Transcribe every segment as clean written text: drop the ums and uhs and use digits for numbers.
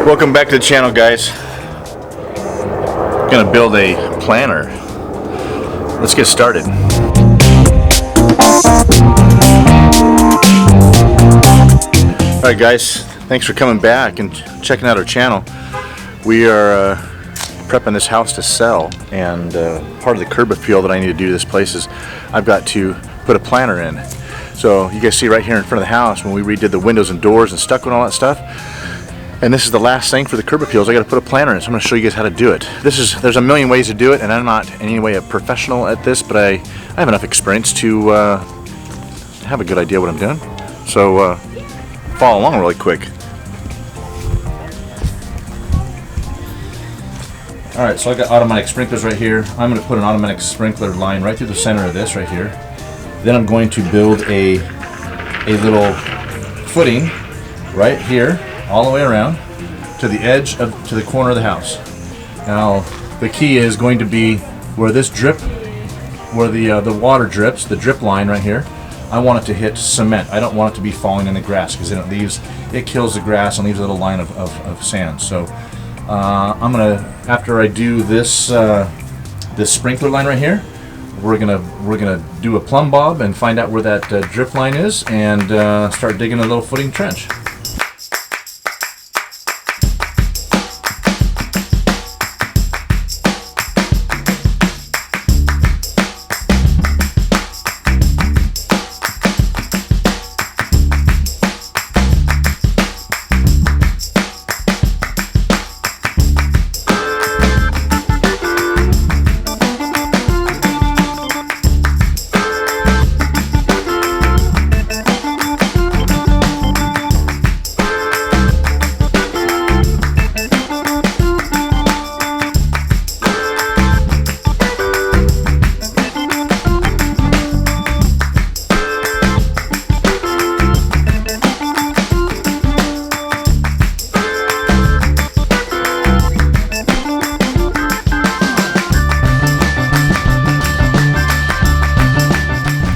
Welcome back to the channel, guys. Gonna build a planter. Let's get started. Alright guys, thanks for coming back and checking out our channel. We are prepping this house to sell, and part of the curb appeal that I need to do to this place is I've got to put a planter in. So you guys see right here in front of the house when we redid the windows and doors and stucco and all that stuff, and this is the last thing for the curb appeals. I got to put a planter in, so I'm going to show you guys how to do it. There's a million ways to do it, and I'm not in any way a professional at this, but I have enough experience to have a good idea what I'm doing. So follow along really quick. Alright, so I got automatic sprinklers right here. I'm going to put an automatic sprinkler line right through the center of this right here. Then I'm going to build a little footing right here all the way around to the edge to the corner of the house. Now the key is going to be where this drip, where the water drips, the drip line right here. I want it to hit cement. I don't want it to be falling in the grass, because then it kills the grass and leaves a little line of sand. So I'm gonna, after I do this this sprinkler line right here, we're gonna do a plumb bob and find out where that drip line is, and start digging a little footing trench.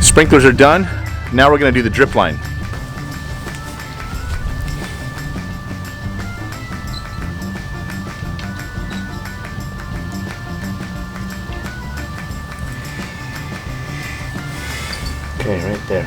Sprinklers are done. Now we're going to do the drip line. Okay, right there.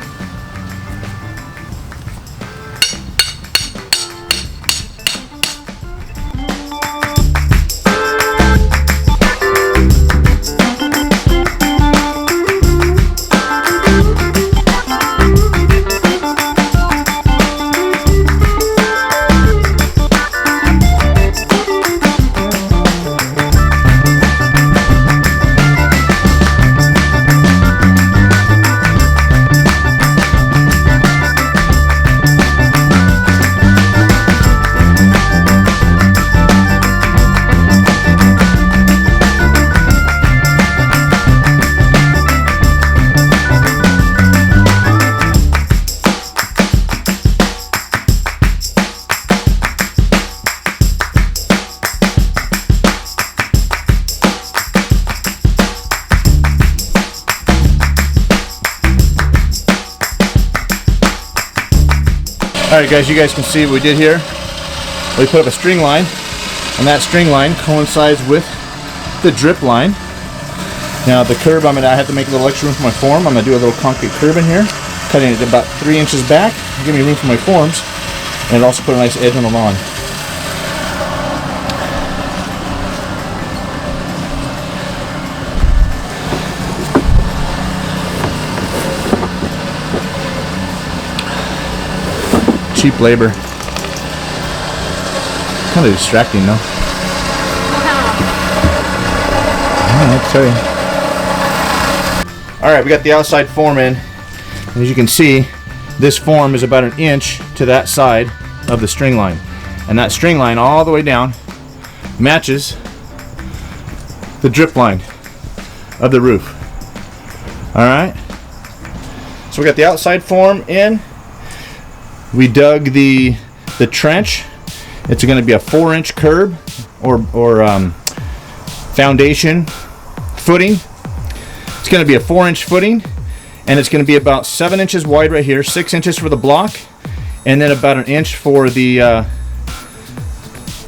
Alright guys, you guys can see what we did here. We put up a string line, and that string line coincides with the drip line. Now the curb, I have to make a little extra room for my form. I'm going to do a little concrete curb in here, cutting it about 3 inches back, give me room for my forms, and it also put a nice edge on the lawn. Cheap labor. Kind of distracting though. I'll tell you. Alright, we got the outside form in. And as you can see, this form is about 1 inch to that side of the string line. And that string line all the way down matches the drip line of the roof. Alright. So we got the outside form in. We dug the trench. It's going to be a 4-inch curb or foundation footing. It's going to be a 4-inch footing, and it's going to be about 7 inches wide right here, 6 inches for the block, and then about 1 inch for the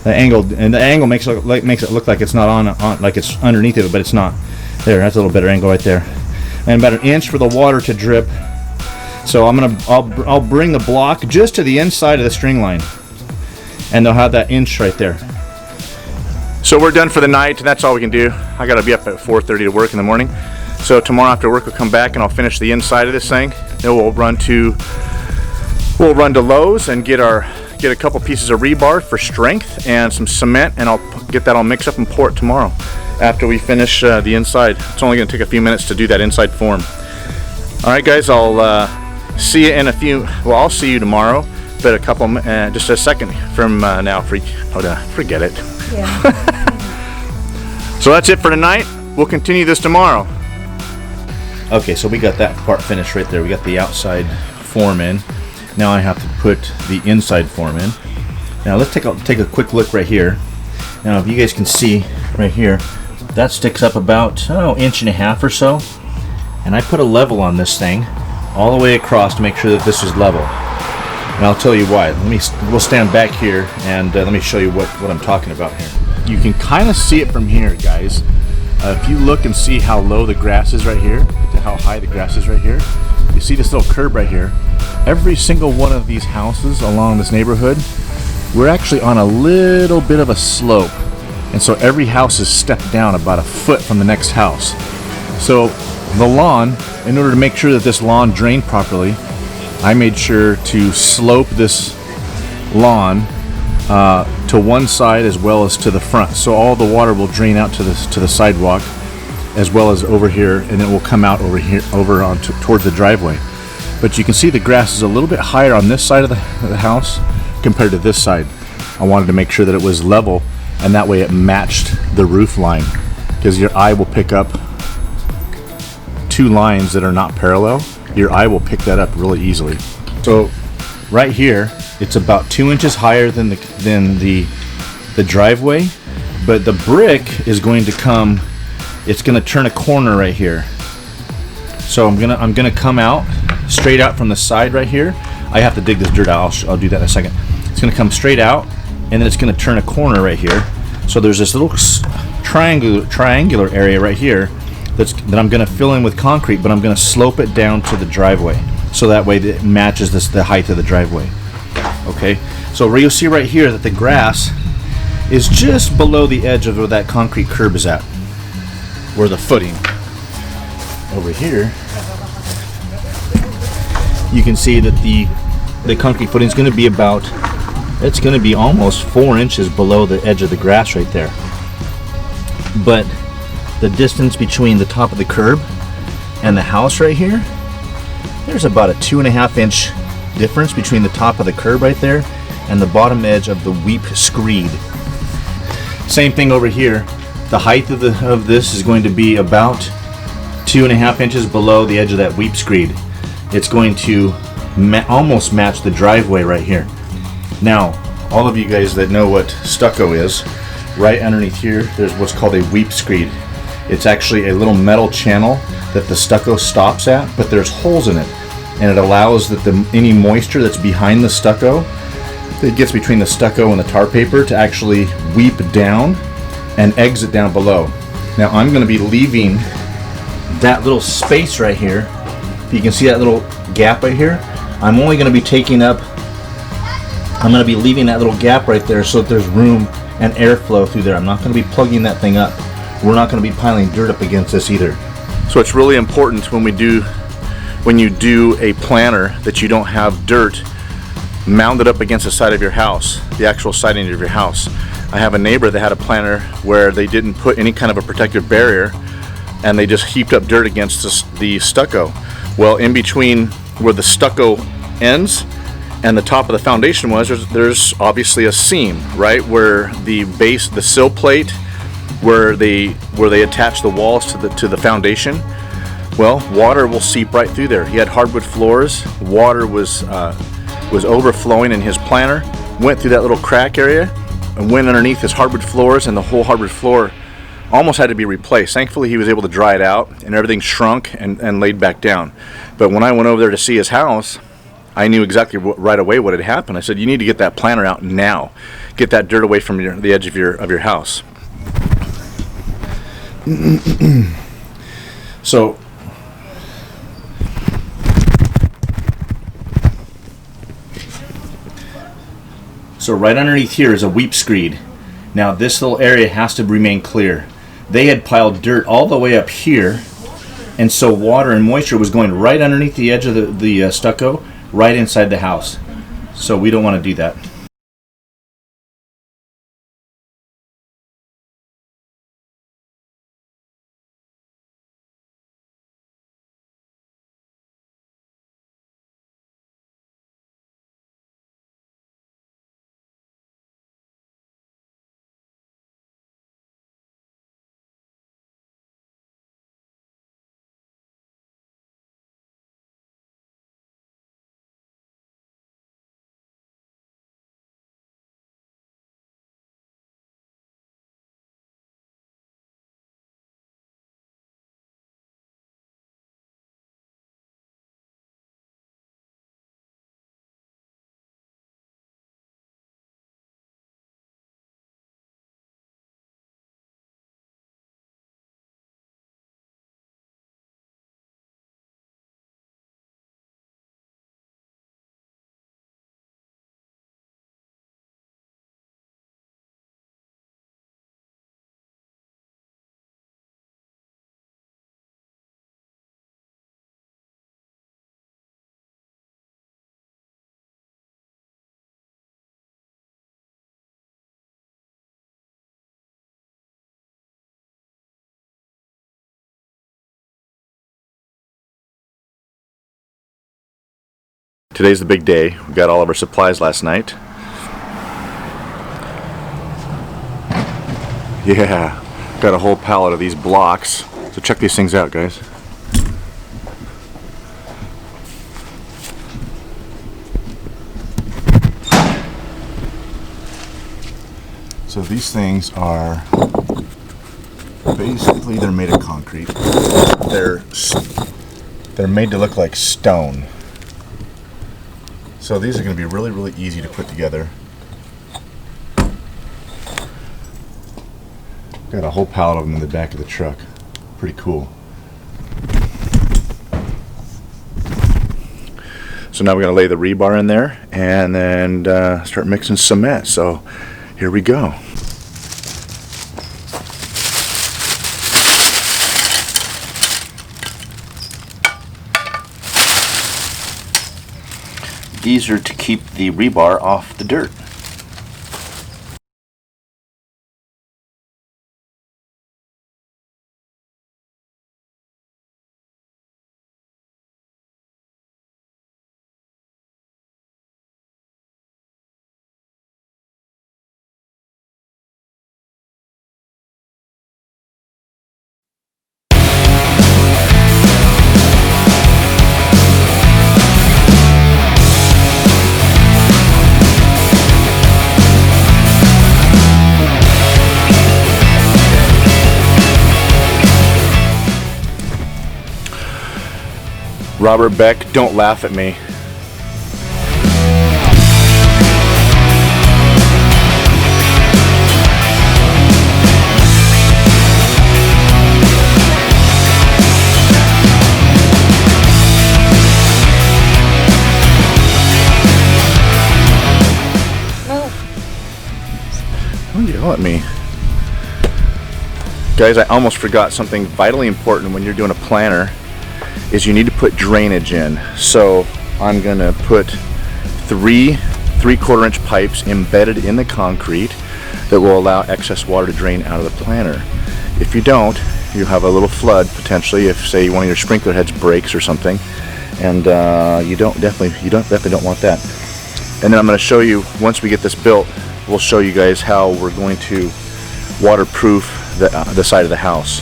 The angle makes it look like it's not on like it's underneath of it, but it's not. There, that's a little better angle right there. And about 1 inch for the water to drip. So I'll bring the block just to the inside of the string line, and they'll have that inch right there. So we're done for the night, and that's all we can do. I gotta be up at 4:30 to work in the morning. So tomorrow after work we'll come back and I'll finish the inside of this thing. Then we'll run to Lowe's and get a couple pieces of rebar for strength and some cement, and I'll get that all mixed up and pour it tomorrow after we finish the inside. It's only going to take a few minutes to do that inside form. All right, guys, I'll see you in a few. Well, I'll see you tomorrow, but a couple, just a second from now. Forget it. Yeah. So that's it for tonight. We'll continue this tomorrow. Okay, so we got that part finished right there. We got the outside form in. Now I have to put the inside form in. Now let's take a quick look right here. Now if you guys can see right here, that sticks up about 1.5 inches or so. And I put a level on this thing all the way across to make sure that this is level. And I'll tell you why. We'll stand back here and let me show you what I'm talking about here. You can kind of see it from here, guys. If you look and see how low the grass is right here to how high the grass is right here, you see this little curb right here. Every single one of these houses along this neighborhood, we're actually on a little bit of a slope, and so every house is stepped down about 1 foot from the next house. So the lawn, in order to make sure that this lawn drained properly, I made sure to slope this lawn to one side as well as to the front, so all the water will drain out to the sidewalk as well as over here, and it will come out over here towards the driveway. But you can see the grass is a little bit higher on this side of the house compared to this side. I wanted to make sure that it was level, and that way it matched the roof line, because your eye will pick up 2 lines that are not parallel. Your eye will pick that up really easily. So right here, it's about 2 inches higher than the driveway, but the brick is going to come. It's going to turn a corner right here. So I'm gonna come out straight out from the side right here. I have to dig this dirt out. I'll do that in a second. It's going to come straight out, and then it's going to turn a corner right here. So there's this little triangular area right here that I'm going to fill in with concrete, but I'm going to slope it down to the driveway, so that way it matches the height of the driveway. Okay, so where you'll see right here that the grass is just below the edge of where that concrete curb is at, where the footing. Over here, you can see that the concrete footing is going to be it's going to be almost 4 inches below the edge of the grass right there. But the distance between the top of the curb and the house right here, there's about a 2.5 inch difference between the top of the curb right there and the bottom edge of the weep screed. Same thing over here. The height of this is going to be about 2.5 inches below the edge of that weep screed. It's going to almost match the driveway right here. Now, all of you guys that know what stucco is, right underneath here, there's what's called a weep screed. It's actually a little metal channel that the stucco stops at, but there's holes in it, and it allows that any moisture that's behind the stucco, that gets between the stucco and the tar paper, to actually weep down and exit down below. Now I'm going to be leaving that little space right here. If you can see that little gap right here, I'm only going to be I'm going to be leaving that little gap right there so that there's room and airflow through there. I'm not going to be plugging that thing up. We're not going to be piling dirt up against this either. So it's really important when you do a planter that you don't have dirt mounted up against the side of your house, the actual siding of your house. I have a neighbor that had a planter where they didn't put any kind of a protective barrier, and they just heaped up dirt against the stucco. Well, in between where the stucco ends and the top of the foundation was, there's obviously a seam, right, where the base, the sill plate, where they attach the walls to the foundation. Well, water will seep right through there. He had hardwood floors. Water was overflowing in his planter, went through that little crack area and went underneath his hardwood floors, and the whole hardwood floor almost had to be replaced. Thankfully, he was able to dry it out, and everything shrunk and laid back down. But when I went over there to see his house, I knew exactly right away what had happened. I said, you need to get that planter out now. Get that dirt away from the edge of your house. So right underneath here is a weep screed. Now this little area has to remain clear. They had piled dirt all the way up here, and so water and moisture was going right underneath the edge of the stucco, right inside the house. So we don't want to do that. Today's the big day. We got all of our supplies last night. Yeah, got a whole pallet of these blocks. So check these things out, guys. So these things are basically, they're made of concrete. They're made to look like stone. So these are going to be really, really easy to put together. Got a whole pallet of them in the back of the truck. Pretty cool. So now we're going to lay the rebar in there and then start mixing cement. So here we go. These are to keep the rebar off the dirt. Robert Beck, don't laugh at me. Don't yell at me. Guys, I almost forgot something vitally important when you're doing a planter. Is you need to put drainage in. So I'm gonna put three 3/4 inch pipes embedded in the concrete that will allow excess water to drain out of the planter. If you don't, you have a little flood potentially if, say, one of your sprinkler heads breaks or something, and you definitely don't want that. And then I'm going to show you, once we get this built, we'll show you guys how we're going to waterproof the side of the house.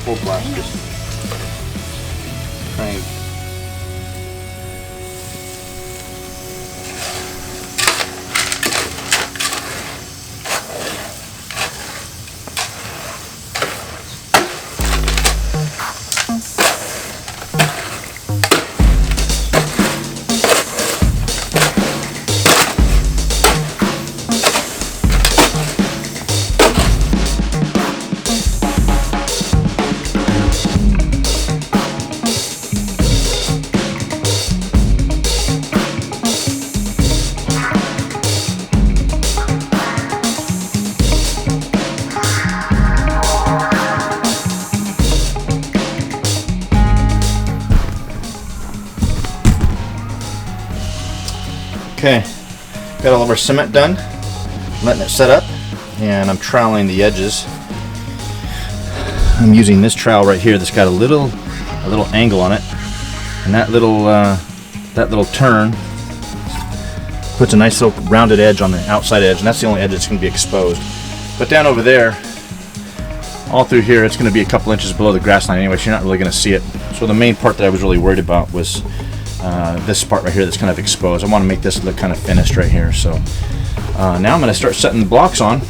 full blast, just crank. Okay, got all of our cement done, letting it set up, and I'm troweling the edges. I'm using this trowel right here that's got a little angle on it, and that little turn puts a nice little rounded edge on the outside edge, and that's the only edge that's going to be exposed. But down over there, all through here, it's going to be a couple inches below the grass line anyway, so you're not really going to see it. So the main part that I was really worried about was this part right here that's kind of exposed. I want to make this look kind of finished right here. So now I'm going to start setting the blocks on.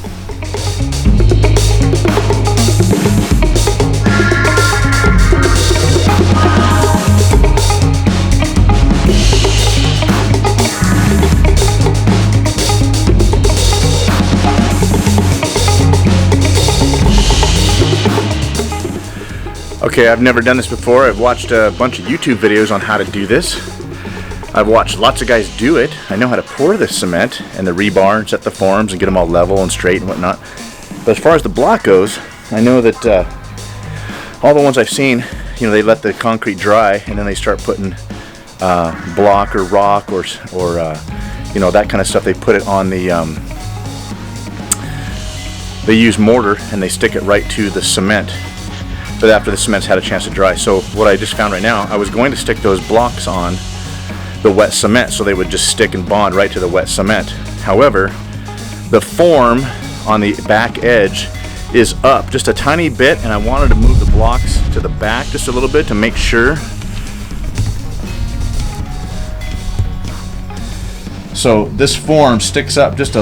Okay, I've never done this before. I've watched a bunch of YouTube videos on how to do this. I've watched lots of guys do it. I know how to pour the cement and the rebar and set the forms and get them all level and straight and whatnot. But as far as the block goes, I know that all the ones I've seen, you know, they let the concrete dry and then they start putting block or rock or you know, that kind of stuff. They put it on the they use mortar and they stick it right to the cement. But after the cement's had a chance to dry. So what I just found right now, I was going to stick those blocks on the wet cement so they would just stick and bond right to the wet cement. However, the form on the back edge is up just a tiny bit, and I wanted to move the blocks to the back just a little bit to make sure. So this form sticks up just a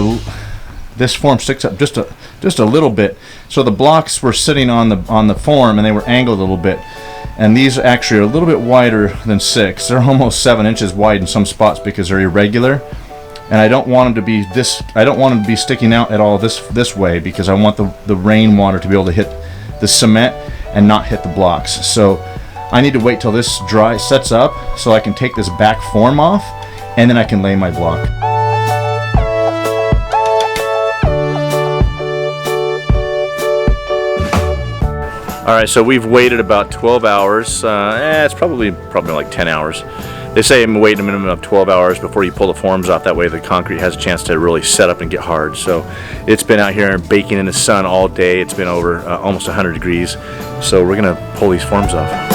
little bit. So the blocks were sitting on the form and they were angled a little bit. And these actually are a little bit wider than 6. They're almost 7 inches wide in some spots because they're irregular. And I don't want them to be I don't want them to be sticking out at all this way, because I want the rainwater to be able to hit the cement and not hit the blocks. So I need to wait till this sets up so I can take this back form off, and then I can lay my block. Alright, so we've waited about 12 hours. It's probably like 10 hours. They say wait a minimum of 12 hours before you pull the forms off. That way the concrete has a chance to really set up and get hard. So it's been out here baking in the sun all day. It's been over almost 100 degrees. So we're going to pull these forms off.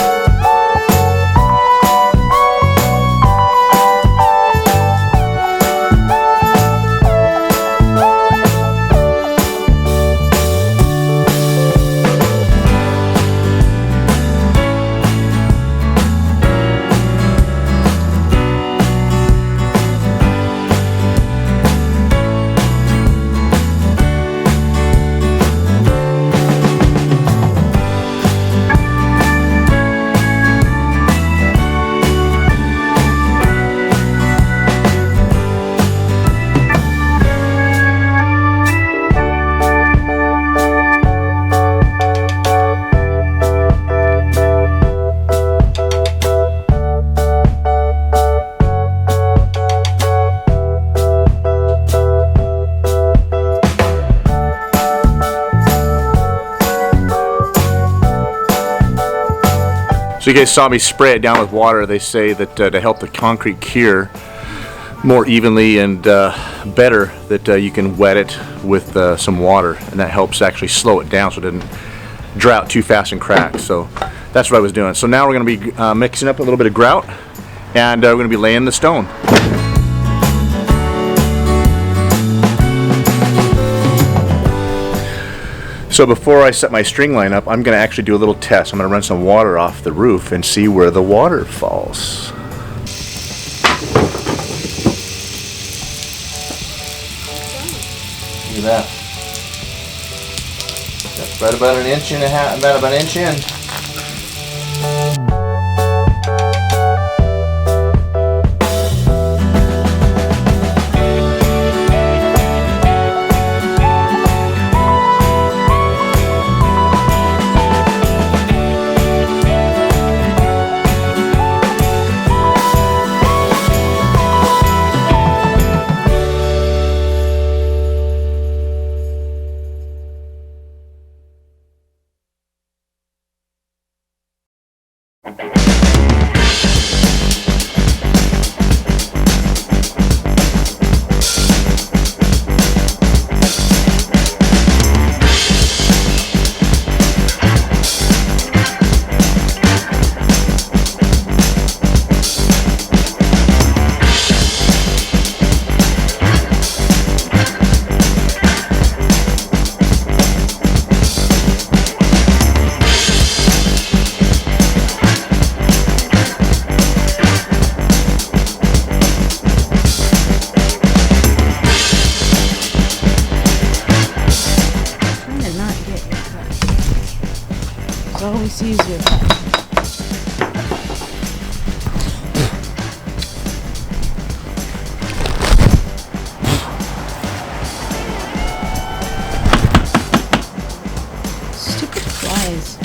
So you guys saw me spray it down with water. They say that to help the concrete cure more evenly and better, that you can wet it with some water, and that helps actually slow it down so it doesn't dry out too fast and crack. So that's what I was doing. So now we're going to be mixing up a little bit of grout, and we're going to be laying the stone. So before I set my string line up, I'm going to actually do a little test. I'm going to run some water off the roof and see where the water falls. Look at that. That's right about an inch and a half, about an inch in. All we see is your cut. Stupid flies.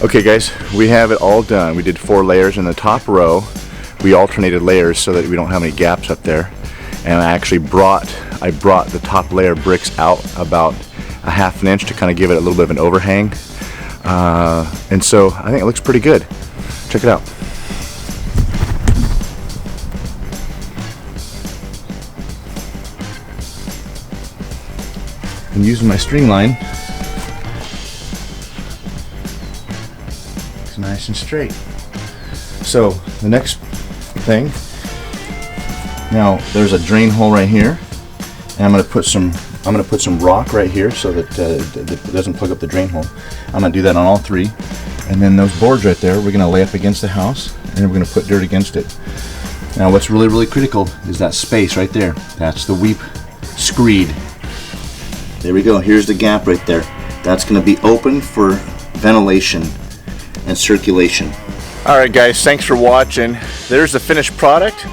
Okay guys, we have it all done. We did 4 layers in the top row. We alternated layers so that we don't have any gaps up there. And I actually brought the top layer bricks out about a ½ an inch to kind of give it a little bit of an overhang. And so I think it looks pretty good. Check it out. And using my string line, it's nice and straight. So the next thing, now there's a drain hole right here, and I'm going to put some rock right here so that it doesn't plug up the drain hole. I'm going to do that on all 3, and then those boards right there we're going to lay up against the house, and then we're going to put dirt against it. Now what's really critical is that space right there. That's the weep screed. There we go. Here's the gap right there. That's going to be open for ventilation and circulation. Alright guys, thanks for watching. There's the finished product.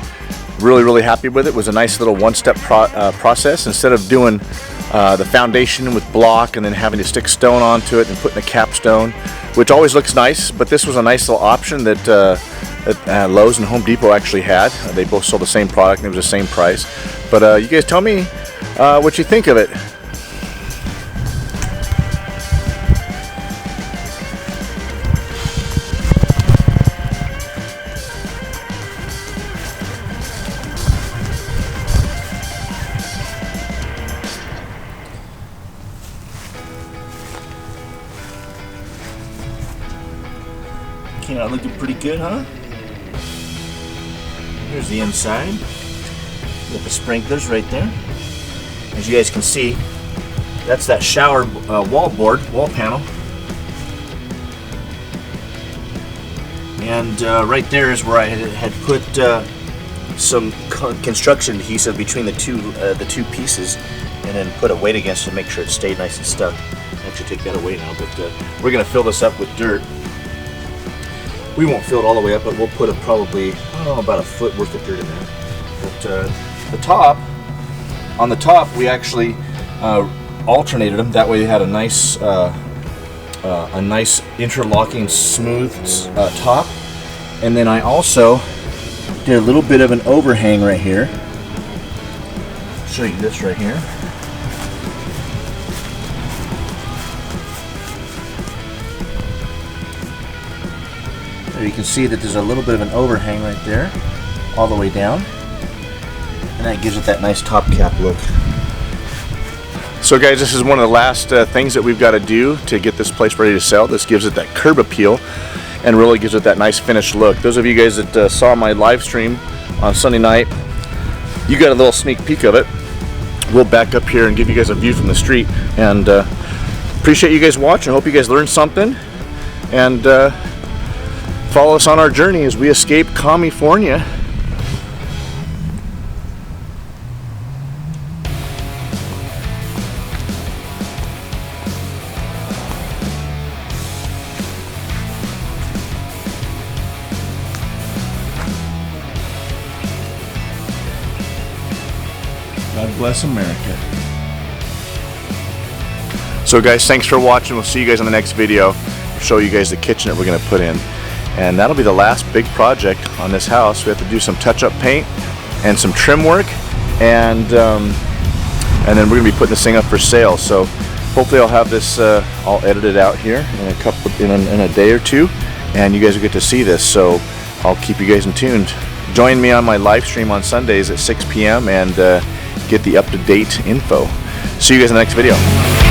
Really happy with it. It was a nice little one-step process. Instead of doing the foundation with block and then having to stick stone onto it and putting a capstone, which always looks nice, but this was a nice little option that Lowe's and Home Depot actually had. They both sold the same product and it was the same price. But you guys tell me what you think of it. Came out looking pretty good, huh? Here's the inside with the sprinklers right there. As you guys can see, that's that shower wall panel. And right there is where I had put some construction adhesive between the two pieces, and then put a weight against it to make sure it stayed nice and stuck. I actually take that away now, but we're gonna fill this up with dirt. We won't fill it all the way up, but we'll put probably about a foot worth of dirt in there. But on the top, we actually alternated them. That way, they had a nice interlocking, smooth top. And then I also did a little bit of an overhang right here. I'll show you this right here. There you can see that there's a little bit of an overhang right there, all the way down, and that gives it that nice top cap look. So guys, this is one of the last things that we've got to do to get this place ready to sell. This gives it that curb appeal and really gives it that nice finished look. Those of you guys that saw my live stream on Sunday night, you got a little sneak peek of it. We'll back up here and give you guys a view from the street, and appreciate you guys watching. I hope you guys learned something, and follow us on our journey as we escape California. God bless America. So guys, thanks for watching. We'll see you guys on the next video. We'll show you guys the kitchen that we're going to put in. And that'll be the last big project on this house. We have to do some touch-up paint and some trim work. And then we're going to be putting this thing up for sale. So hopefully I'll have this all edited out here in a day or two. And you guys will get to see this. So I'll keep you guys in tune. Join me on my live stream on Sundays at 6 p.m. and get the up-to-date info. See you guys in the next video.